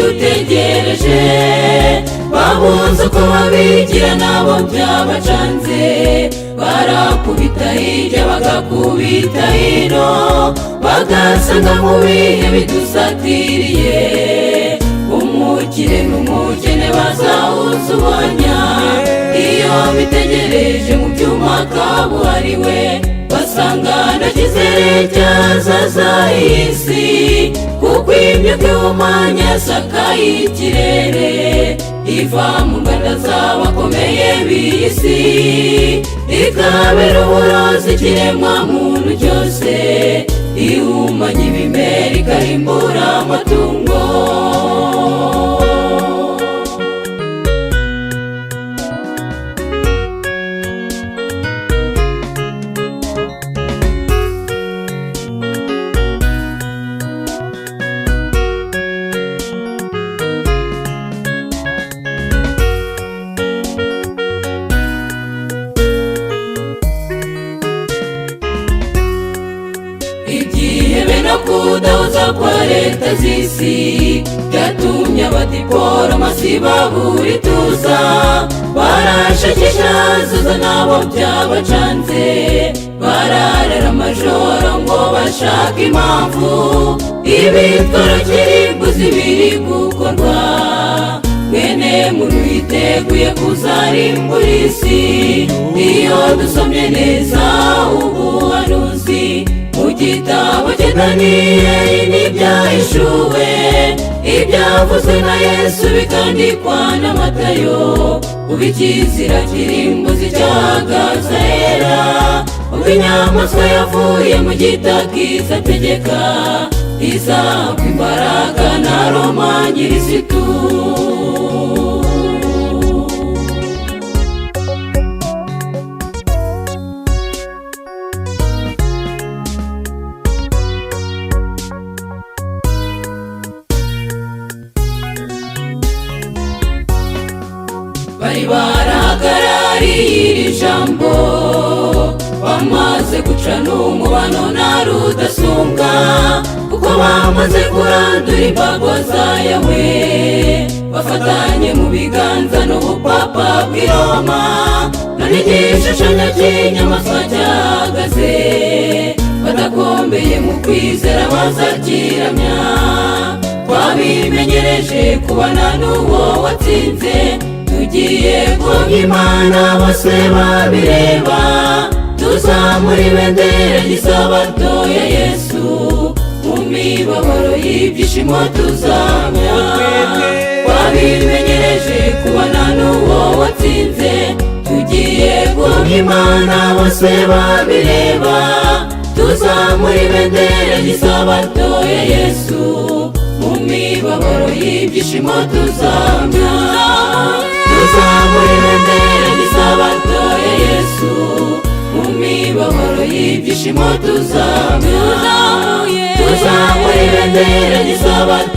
idutegereje. Babuze uko babigira nabo byabacanze, barakubita hirya bagakubita hino, bagasanga mu bihe bidusatiriye umukire n'umukene bazahuza ubanya. Iyo bitegereje mu byuma kabuhariwe, basanga nta cyizere cyazaza iyi si, kuko imyuka ihumanya yasakaye ikirere, iva mu nganda z'abakomeye b'iyi si, ikabera uburozi ikiremwa muntu cyose, ihumanya ibimera ikarimbura amatungo. Igihebe no kudahuza kwa leta z'isi byatumye abadiporomasi babura ituza, barashakisha zuza nabo byabacanze, bararara amajoro ngo bashaka impamvu ibitwaro kirimbuzi biri gukorwa. Mwene muntu yiteguye kuzarimbura isi, iyo dusomye neza ubuhanuzi mu gitabo cya Daniyeli n'ibyahishuwe, ibyavuzwe na Yesu bikandikwa na Matayo, ubu ikizira kirimbuzi cyahagaze hera, ubwo inyamaswa yavuye mu gitaka izategeka, izahabwa imbaraga na Roma nyir'isitu. Bari barahagarariye iri jambo, bamaze guca n'umubano na rudasumbwa, kuko bamaze kurandura imbago za Yawe, bafatanye mu biganza n'ubupapa bw'i Roma, none igishushanyo cy'inyamaswa cyahagaze, badakombeye mu kwizera bazakiramya. Twabimenyereje kubana n'uwo watsinze, tugiye kuramya Imana bose babireba, tuzamura ibendera ry'isabato ya Yesu, mu mibabaro y'ibyishimo tuzamya. Twabimenyereje kubana n'uwo watsinze, tugiye kuramya Imana bose babireba, tuzamura ibendera ry'isabato ya Yesu, mu mibabaro y'ibyishimo tuzamya. Tuzamura ibendera ry'isabato ya Yesu, mu mibabaro y'ibyishimo tuzamya. Tuzamura ibendera ry'isabato